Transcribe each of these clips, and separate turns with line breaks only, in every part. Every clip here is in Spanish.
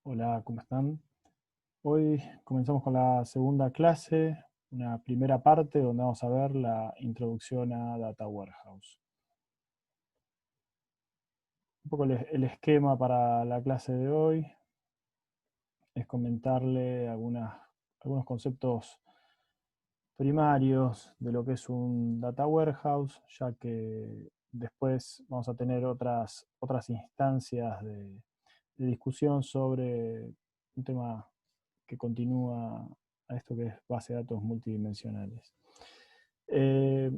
Hola, ¿cómo están? Hoy comenzamos con la segunda clase, una primera parte donde vamos a ver la introducción a Data Warehouse. Un poco el esquema para la clase de hoy es comentarle algunos conceptos primarios de lo que es un Data Warehouse, ya que después vamos a tener otras instancias de discusión sobre un tema que continúa a esto que es base de datos multidimensionales. Eh,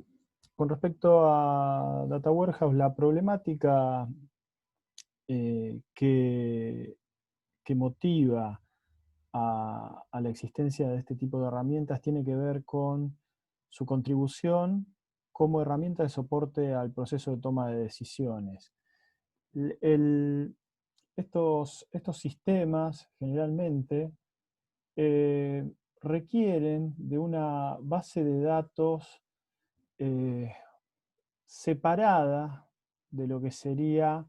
con respecto a Data Warehouse, la problemática que motiva a la existencia de este tipo de herramientas tiene que ver con su contribución como herramienta de soporte al proceso de toma de decisiones. El- estos sistemas generalmente eh, requieren de una base de datos eh, separada de lo que sería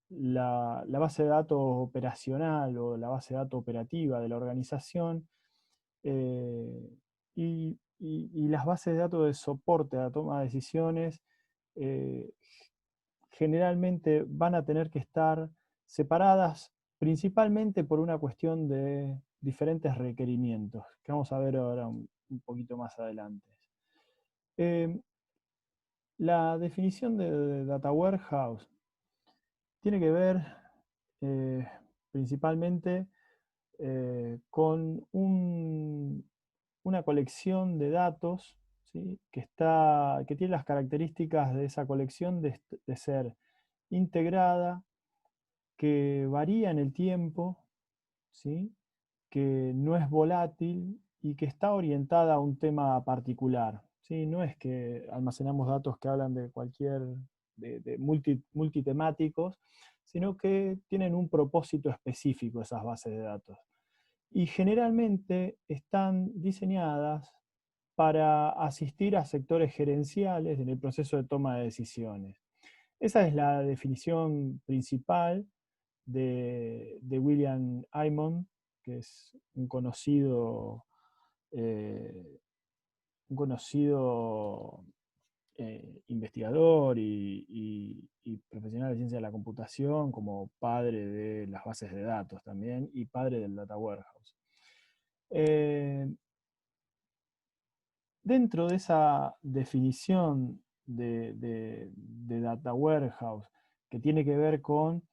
la base de datos operacional o la base de datos operativa de la organización eh, y las bases de datos de soporte a la toma de decisiones eh, generalmente van a tener que estar separadas principalmente por una cuestión de diferentes requerimientos, que vamos a ver ahora un poquito más adelante. Eh, la definición de Data Warehouse tiene que ver eh, principalmente con una colección de datos, ¿sí? Que tiene las características de esa colección de ser integrada, que varía en el tiempo, ¿sí? Que no es volátil y que está orientada a un tema particular. ¿Sí? No es que almacenamos datos que hablan de multitemáticos, sino que tienen un propósito específico esas bases de datos. Y generalmente están diseñadas para asistir a sectores gerenciales en el proceso de toma de decisiones. Esa es la definición principal de William Aymon, que es eh, un conocido investigador y profesional de ciencia de la computación, como padre de las bases de datos también y padre del Data Warehouse. Eh, Dentro de esa definición de Data Warehouse, que tiene que ver con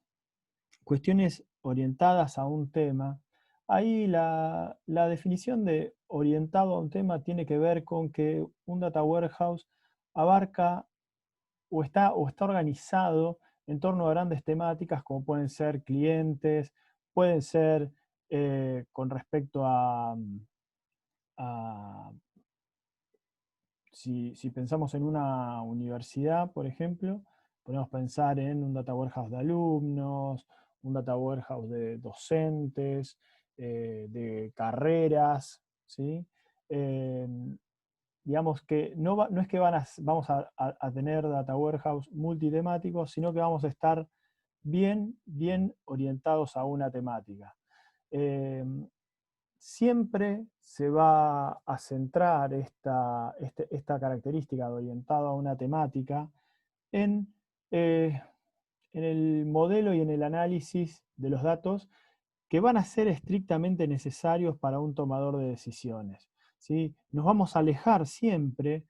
cuestiones orientadas a un tema, ahí la definición de orientado a un tema tiene que ver con que un data warehouse abarca o está organizado en torno a grandes temáticas como pueden ser clientes, pueden ser con respecto a si pensamos en una universidad, por ejemplo, podemos pensar en un data warehouse de alumnos, un data warehouse de docentes, de carreras, ¿sí? Eh, digamos que no es que vamos a tener data warehouse multitemáticos, sino que vamos a estar bien orientados a una temática. Eh, Siempre se va a centrar esta característica de orientado a una temática en, eh, en el modelo y en el análisis de los datos que van a ser estrictamente necesarios para un tomador de decisiones. ¿Sí? Nos vamos a alejar siempre,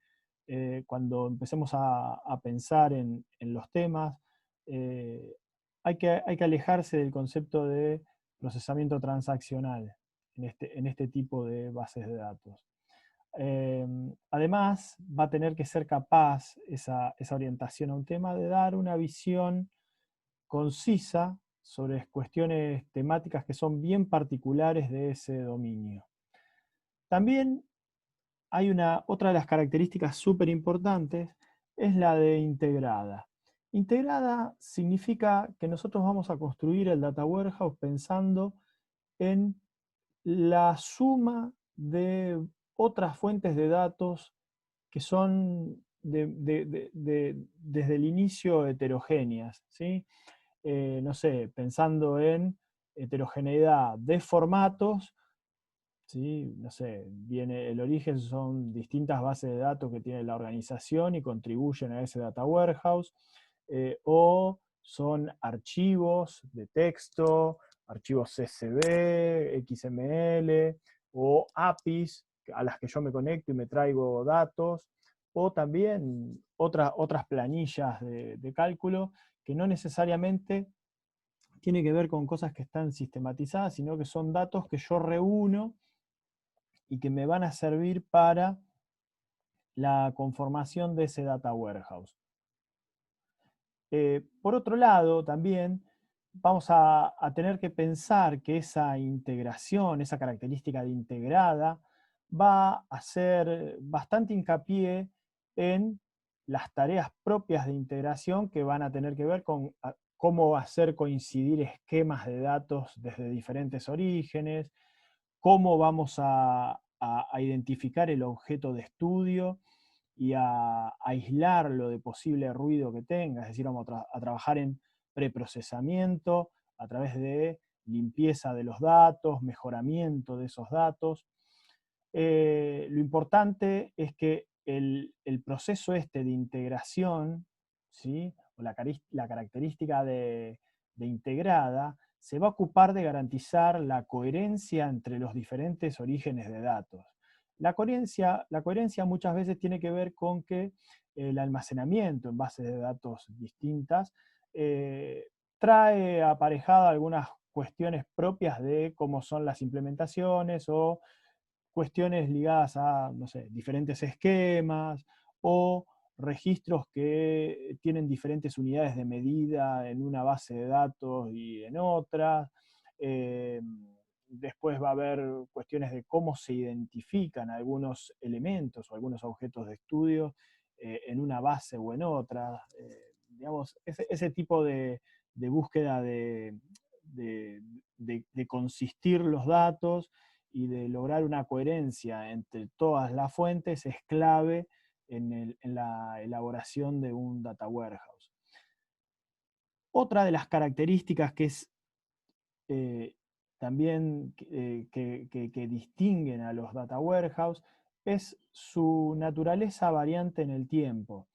cuando empecemos a pensar en los temas, eh, hay que alejarse del concepto de procesamiento transaccional en este tipo de bases de datos. Además, va a tener que ser capaz esa orientación a un tema de dar una visión concisa sobre cuestiones temáticas que son bien particulares de ese dominio. También hay otra de las características súper importantes, es la de integrada. Integrada significa que nosotros vamos a construir el data warehouse pensando en la suma de otras fuentes de datos que son desde el inicio heterogéneas, ¿sí? No sé, pensando en heterogeneidad de formatos, ¿sí? No sé, el origen son distintas bases de datos que tiene la organización y contribuyen a ese data warehouse, o son archivos de texto, archivos CSV, XML, o APIs a las que yo me conecto y me traigo datos, o también otras planillas de cálculo que no necesariamente tiene que ver con cosas que están sistematizadas, sino que son datos que yo reúno y que me van a servir para la conformación de ese data warehouse. Por otro lado, también vamos a tener que pensar que esa integración, esa característica de integrada, va a hacer bastante hincapié en las tareas propias de integración que van a tener que ver con cómo hacer coincidir esquemas de datos desde diferentes orígenes, cómo vamos a identificar el objeto de estudio y a aislarlo de posible ruido que tenga, es decir, vamos a trabajar en preprocesamiento a través de limpieza de los datos, mejoramiento de esos datos. Lo importante es que el proceso este de integración, ¿sí? O la característica de integrada, se va a ocupar de garantizar la coherencia entre los diferentes orígenes de datos. La coherencia muchas veces tiene que ver con que el almacenamiento en bases de datos distintas trae aparejada algunas cuestiones propias de cómo son las implementaciones o cuestiones ligadas a, no sé, diferentes esquemas o registros que tienen diferentes unidades de medida en una base de datos y en otra. Eh, Después va a haber cuestiones de cómo se identifican algunos elementos o algunos objetos de estudio en una base o en otra. Digamos, ese tipo de búsqueda de consistir los datos y de lograr una coherencia entre todas las fuentes es clave en la elaboración de un data warehouse. Otra de las características que es también que distinguen a los data warehouse es su naturaleza variante en el tiempo,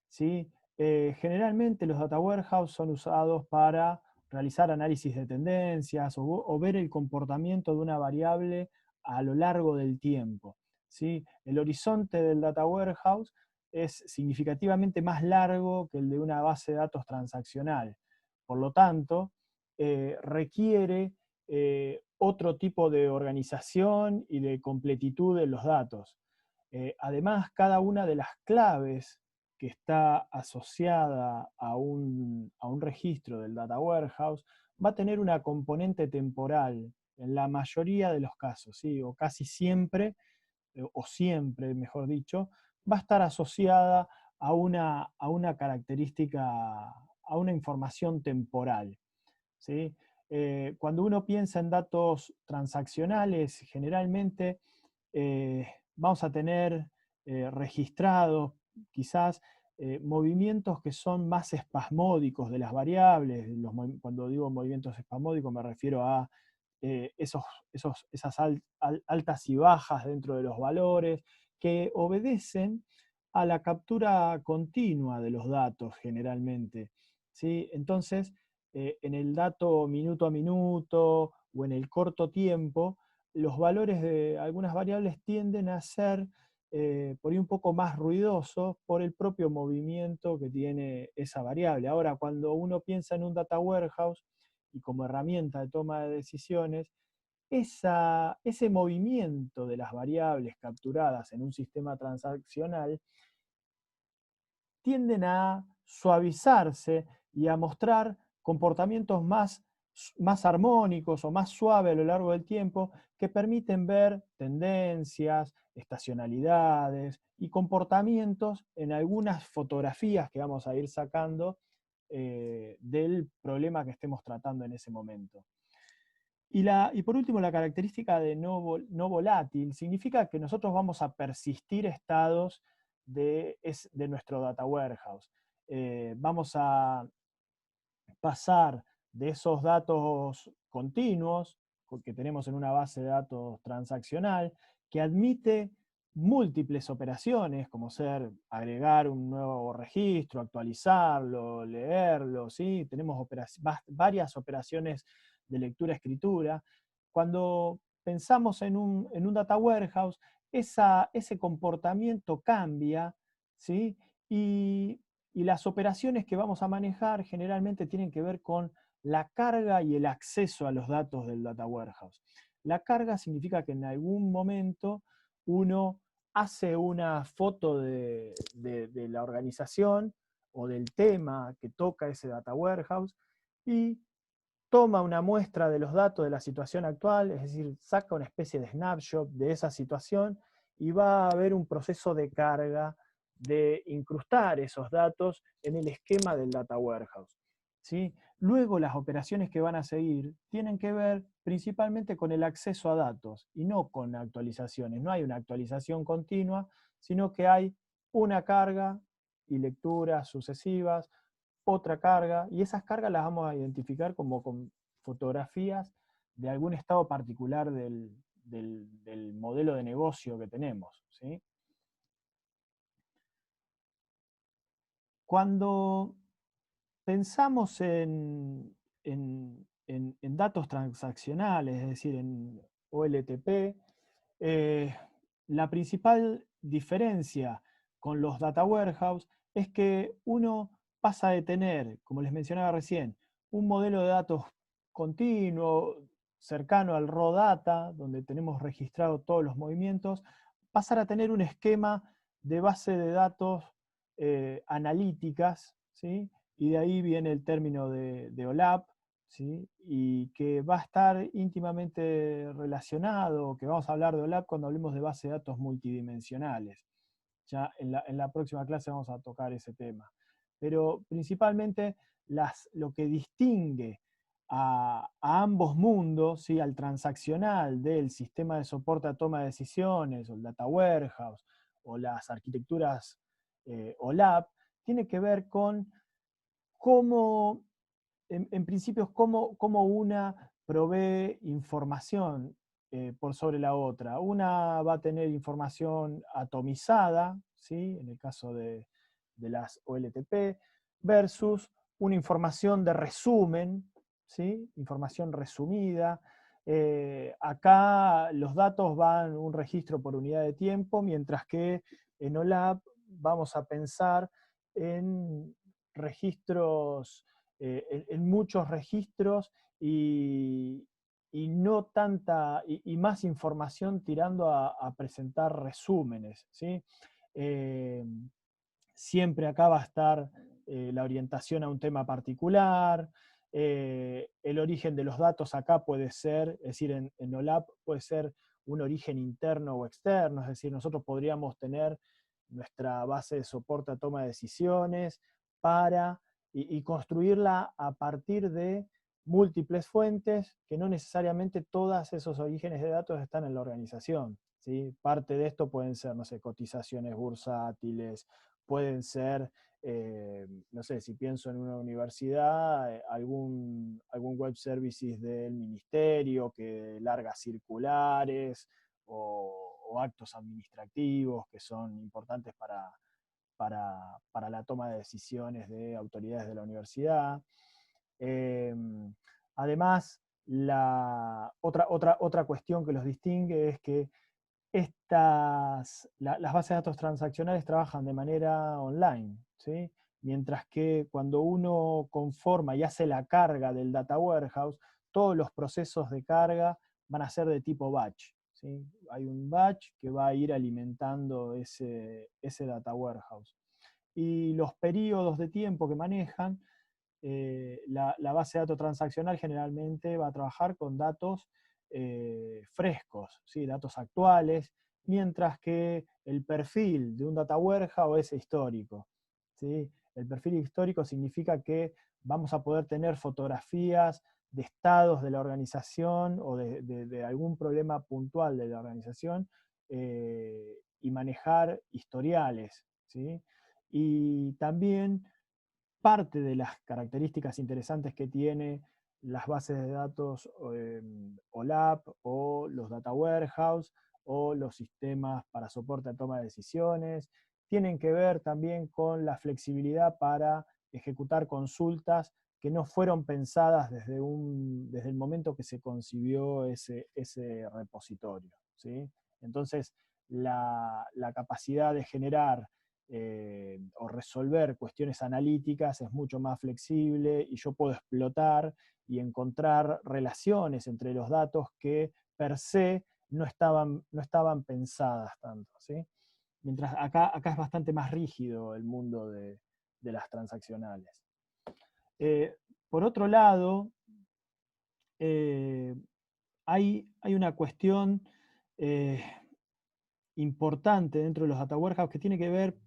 ¿sí? Generalmente los data warehouse son usados para realizar análisis de tendencias o ver el comportamiento de una variable a lo largo del tiempo, ¿sí? El horizonte del data warehouse es significativamente más largo que el de una base de datos transaccional. Por lo tanto, requiere otro tipo de organización y de completitud de los datos. Además, cada una de las claves que está asociada a un registro del data warehouse va a tener una componente temporal en la mayoría de los casos, ¿sí? O casi siempre, o siempre, mejor dicho, va a estar asociada a una característica, a una información temporal, ¿sí? Cuando uno piensa en datos transaccionales, generalmente vamos a tener registrados quizás movimientos que son más espasmódicos de las variables. Cuando digo movimientos espasmódicos me refiero a esas altas y bajas dentro de los valores que obedecen a la captura continua de los datos generalmente, ¿sí? Entonces, en el dato minuto a minuto o en el corto tiempo, los valores de algunas variables tienden a ser por ahí un poco más ruidosos por el propio movimiento que tiene esa variable. Ahora, cuando uno piensa en un data warehouse y como herramienta de toma de decisiones, ese movimiento de las variables capturadas en un sistema transaccional tienden a suavizarse y a mostrar comportamientos más armónicos o más suaves a lo largo del tiempo que permiten ver tendencias, estacionalidades y comportamientos en algunas fotografías que vamos a ir sacando del problema que estemos tratando en ese momento. Y por último, la característica de no volátil significa que nosotros vamos a persistir estados de nuestro data warehouse. Vamos a pasar de esos datos continuos que tenemos en una base de datos transaccional, que admite múltiples operaciones, como ser agregar un nuevo registro, actualizarlo, leerlo, ¿sí? Tenemos varias operaciones de lectura-escritura. Cuando pensamos en un data warehouse, ese comportamiento cambia, ¿sí? Y las operaciones que vamos a manejar generalmente tienen que ver con la carga y el acceso a los datos del data warehouse. La carga significa que en algún momento uno hace una foto de la organización o del tema que toca ese data warehouse y toma una muestra de los datos de la situación actual, es decir, saca una especie de snapshot de esa situación y va a haber un proceso de carga de incrustar esos datos en el esquema del data warehouse. ¿Sí? Luego las operaciones que van a seguir tienen que ver principalmente con el acceso a datos y no con actualizaciones. No hay una actualización continua, sino que hay una carga y lecturas sucesivas, otra carga, y esas cargas las vamos a identificar como con fotografías de algún estado particular del modelo de negocio que tenemos. ¿Sí? Cuando pensamos en datos transaccionales, es decir, en OLTP, eh, la principal diferencia con los data warehouse es que uno pasa de tener, como les mencionaba recién, un modelo de datos continuo, cercano al raw data, donde tenemos registrado todos los movimientos, pasar a tener un esquema de base de datos analíticas, ¿sí? Y de ahí viene el término de OLAP, ¿sí? Y que va a estar íntimamente relacionado, que vamos a hablar de OLAP cuando hablemos de base de datos multidimensionales. Ya en la próxima clase vamos a tocar ese tema. Pero principalmente lo que distingue a ambos mundos, ¿sí? Al transaccional del sistema de soporte a toma de decisiones, o el data warehouse, o las arquitecturas OLAP, tiene que ver con cómo, en principio, cómo una provee información por sobre la otra. Una va a tener información atomizada, ¿sí? En el caso de las OLTP, versus una información de resumen, ¿sí? Información resumida. Acá los datos van un registro por unidad de tiempo, mientras que en OLAP vamos a pensar en registros, en muchos registros y no tanta, y más información tirando a presentar resúmenes. ¿Sí? Eh, Siempre acá va a estar la orientación a un tema particular, el origen de los datos acá puede ser, es decir, en OLAP puede ser un origen interno o externo, es decir, nosotros podríamos tener nuestra base de soporte a toma de decisiones para, y construirla a partir de múltiples fuentes que no necesariamente todos esos orígenes de datos están en la organización. ¿Sí? Parte de esto pueden ser, no sé, cotizaciones bursátiles, pueden ser, no sé, si pienso en una universidad, algún web services del ministerio que larga circulares o actos administrativos que son importantes para la toma de decisiones de autoridades de la universidad. Eh, Además, otra cuestión que los distingue es que las bases de datos transaccionales trabajan de manera online, ¿sí? Mientras que cuando uno conforma y hace la carga del data warehouse, todos los procesos de carga van a ser de tipo batch. ¿Sí? Hay un batch que va a ir alimentando ese data warehouse. Y los periodos de tiempo que manejan, la base de datos transaccional generalmente va a trabajar con datos frescos, ¿sí? Datos actuales, mientras que el perfil de un data warehouse es histórico. ¿Sí? El perfil histórico significa que vamos a poder tener fotografías de estados de la organización o de algún problema puntual de la organización y manejar historiales. ¿Sí? Y también parte de las características interesantes que tiene las bases de datos OLAP o los data warehouse o los sistemas para soporte a toma de decisiones. Tienen que ver también con la flexibilidad para ejecutar consultas que no fueron pensadas desde el momento que se concibió ese repositorio, ¿sí? Entonces, la capacidad de generar o resolver cuestiones analíticas es mucho más flexible y yo puedo explotar y encontrar relaciones entre los datos que per se no estaban pensadas tanto, ¿sí? Mientras acá es bastante más rígido el mundo de las transaccionales. Eh, por otro lado, eh, hay una cuestión eh, importante dentro de los data warehouse que tiene que ver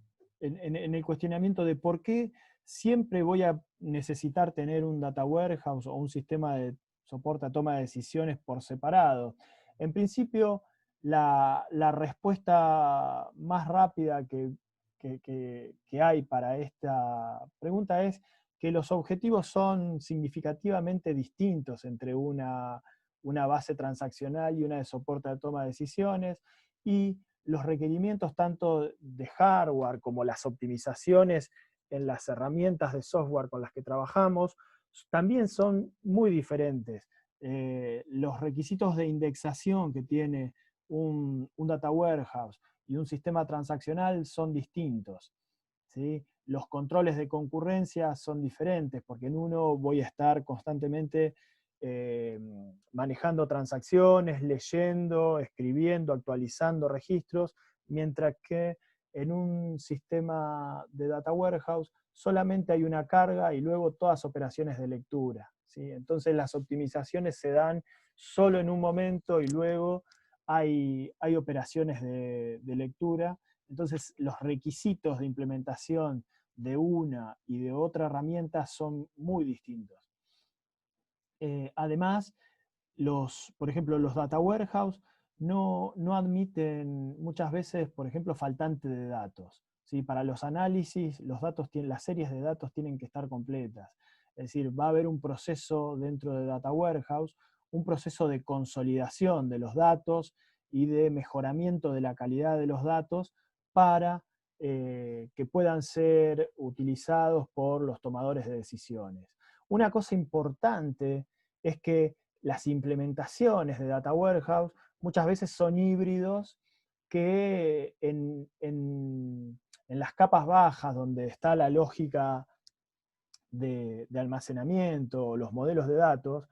en el cuestionamiento de por qué siempre voy a necesitar tener un data warehouse o un sistema de soporte a toma de decisiones por separado. En principio, la respuesta más rápida que hay para esta pregunta es que los objetivos son significativamente distintos entre una base transaccional y una de soporte a toma de decisiones, y los requerimientos tanto de hardware como las optimizaciones en las herramientas de software con las que trabajamos también son muy diferentes. Los requisitos de indexación que tiene un data warehouse y un sistema transaccional son distintos, ¿sí? Los controles de concurrencia son diferentes, porque en uno voy a estar constantemente eh, manejando transacciones, leyendo, escribiendo, actualizando registros, mientras que en un sistema de data warehouse solamente hay una carga y luego todas operaciones de lectura, ¿sí? Entonces las optimizaciones se dan solo en un momento y luego hay operaciones de lectura. Entonces los requisitos de implementación de una y de otra herramienta son muy distintos. Además, por ejemplo, los data warehouse no admiten muchas veces, por ejemplo, faltante de datos, ¿sí? Para los análisis, las series de datos tienen que estar completas. Es decir, va a haber un proceso dentro de data warehouse, un proceso de consolidación de los datos y de mejoramiento de la calidad de los datos para que puedan ser utilizados por los tomadores de decisiones. Una cosa importante es que las implementaciones de data warehouse muchas veces son híbridos que en las capas bajas, donde está la lógica de almacenamiento, los modelos de datos,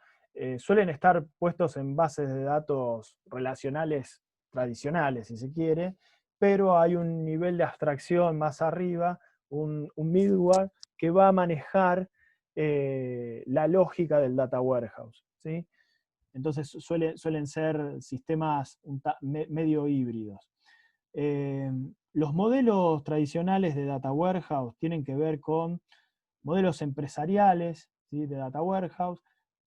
suelen estar puestos en bases de datos relacionales tradicionales, si se quiere, pero hay un nivel de abstracción más arriba, un middleware, que va a manejar la lógica del data warehouse, ¿sí? Entonces suelen ser sistemas medio híbridos. Los modelos tradicionales de data warehouse tienen que ver con modelos empresariales, ¿sí?, de data warehouse,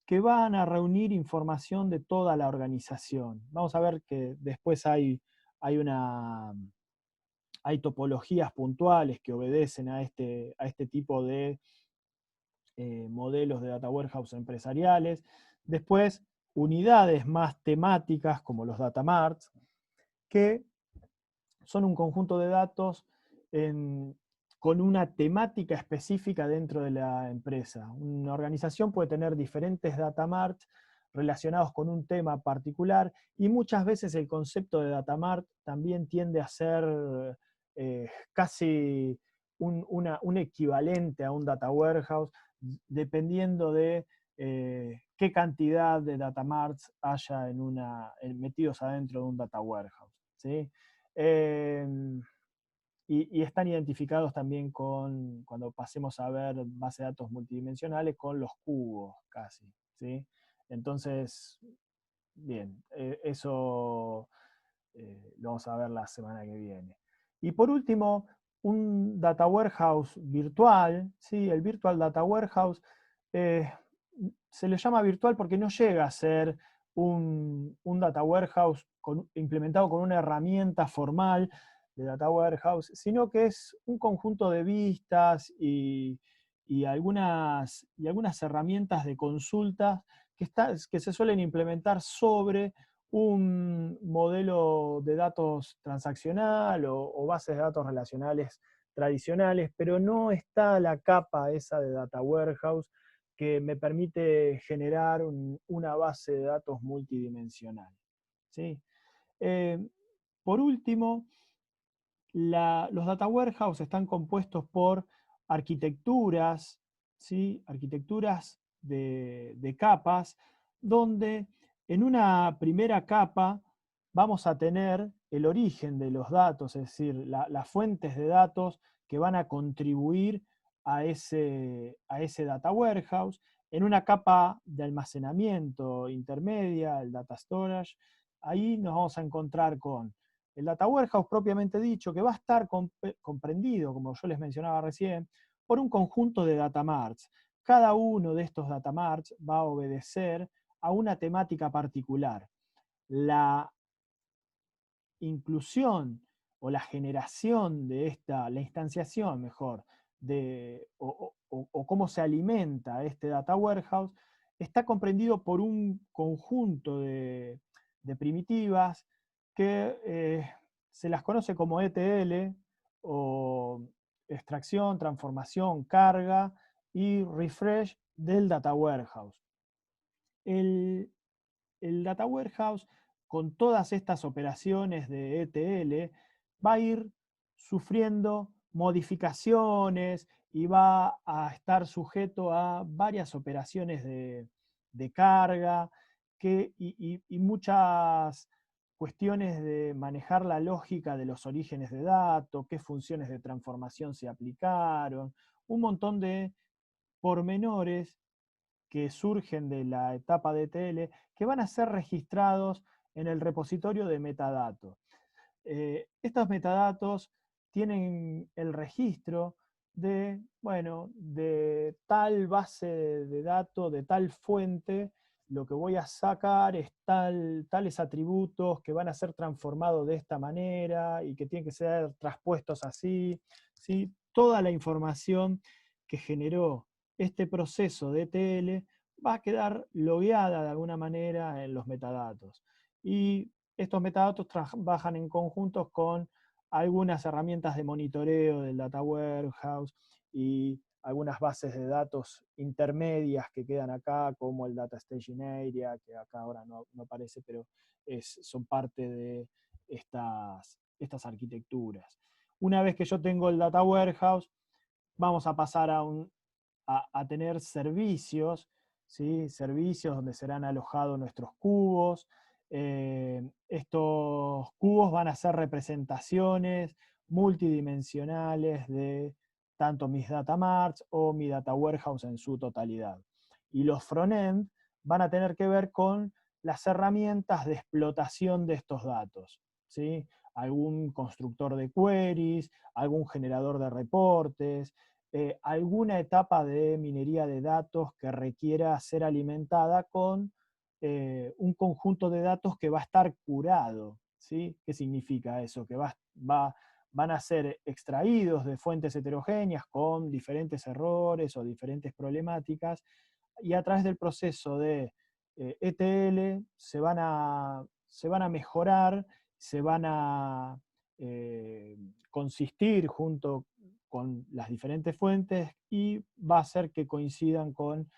que van a reunir información de toda la organización. Vamos a ver que después hay topologías puntuales que obedecen a este tipo de modelos de data warehouse empresariales. Después, unidades más temáticas como los data marts, que son un conjunto de datos con una temática específica dentro de la empresa. Una organización puede tener diferentes data marts relacionados con un tema particular, y muchas veces el concepto de data mart también tiende a ser casi un equivalente a un data warehouse, dependiendo de qué cantidad de data marts haya metidos adentro de un data warehouse, ¿sí? Eh, y están identificados también cuando pasemos a ver base de datos multidimensionales, con los cubos casi, ¿sí? Entonces, bien, eso lo vamos a ver la semana que viene. Y por último, un data warehouse virtual, ¿sí? El virtual data warehouse eh, se le llama virtual porque no llega a ser un data warehouse implementado con una herramienta formal de data warehouse, sino que es un conjunto de vistas algunas herramientas de consulta que se suelen implementar sobre un modelo de datos transaccional o bases de datos relacionales tradicionales, pero no está la capa esa de Data Warehouse que me permite generar una base de datos multidimensional. ¿Sí? Eh, por último, los data warehouse están compuestos por arquitecturas, ¿sí? Arquitecturas de capas, donde en una primera capa vamos a tener el origen de los datos, es decir, las fuentes de datos que van a contribuir a ese data warehouse. En una capa de almacenamiento intermedia, el data storage, ahí nos vamos a encontrar con el data warehouse propiamente dicho, que va a estar comprendido, como yo les mencionaba recién, por un conjunto de data marts. Cada uno de estos data marts va a obedecer a una temática particular. La inclusión o la generación de la instanciación, mejor, o cómo se alimenta este data warehouse, está comprendido por un conjunto de primitivas que se las conoce como ETL, o extracción, transformación, carga y refresh del data warehouse. El, el data warehouse, con todas estas operaciones de ETL, va a ir sufriendo modificaciones y va a estar sujeto a varias operaciones de carga y muchas cuestiones de manejar la lógica de los orígenes de datos, qué funciones de transformación se aplicaron, un montón de pormenores que surgen de la etapa de ETL que van a ser registrados en el repositorio de metadatos. Estos metadatos tienen el registro de, bueno, de tal base de datos, de tal fuente, lo que voy a sacar es tales atributos que van a ser transformados de esta manera y que tienen que ser traspuestos así. ¿Sí? Toda la información que generó este proceso de ETL va a quedar logueada de alguna manera en los metadatos. Y estos metadatos trabajan en conjunto con algunas herramientas de monitoreo del data warehouse y algunas bases de datos intermedias que quedan acá, como el Data Staging Area, que acá ahora no aparece, pero son parte de estas arquitecturas. Una vez que yo tengo el data warehouse, vamos a pasar a tener servicios, ¿sí? Servicios donde serán alojados nuestros cubos. Estos cubos van a ser representaciones multidimensionales de tanto mis data marts o mi data warehouse en su totalidad. Y los frontend van a tener que ver con las herramientas de explotación de estos datos, ¿sí? Algún constructor de queries, algún generador de reportes, alguna etapa de minería de datos que requiera ser alimentada con un conjunto de datos que va a estar curado. ¿Sí? ¿Qué significa eso? Que van a ser extraídos de fuentes heterogéneas con diferentes errores o diferentes problemáticas, y a través del proceso de ETL se van a mejorar, se van a consistir junto con las diferentes fuentes y va a hacer que coincidan con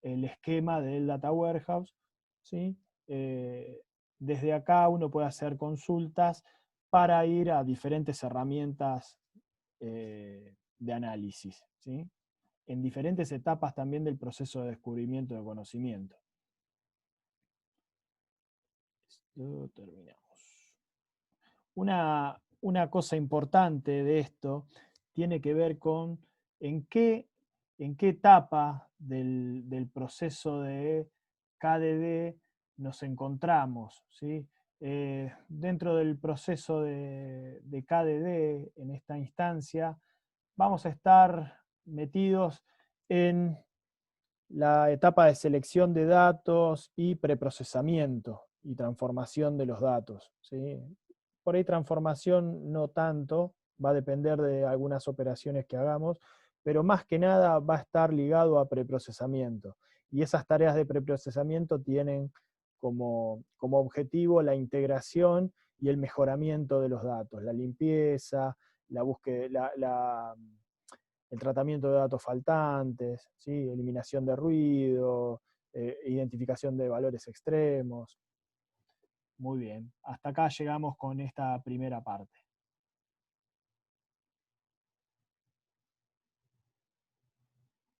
el esquema del data warehouse. ¿Sí? Eh, Desde acá uno puede hacer consultas para ir a diferentes herramientas de análisis, ¿sí? En diferentes etapas también del proceso de descubrimiento de conocimiento. Esto terminamos. Una cosa importante de esto tiene que ver con en qué, en qué etapa del proceso de KDD nos encontramos. ¿Sí? Dentro del proceso de KDD, en esta instancia, vamos a estar metidos en la etapa de selección de datos y preprocesamiento y transformación de los datos. ¿Sí? Por ahí transformación no tanto, va a depender de algunas operaciones que hagamos, pero más que nada va a estar ligado a preprocesamiento. Y esas tareas de preprocesamiento tienen como objetivo la integración y el mejoramiento de los datos, la limpieza, la búsqueda, el tratamiento de datos faltantes, ¿sí? Eliminación de ruido, identificación de valores extremos. Muy bien, hasta acá llegamos con esta primera parte.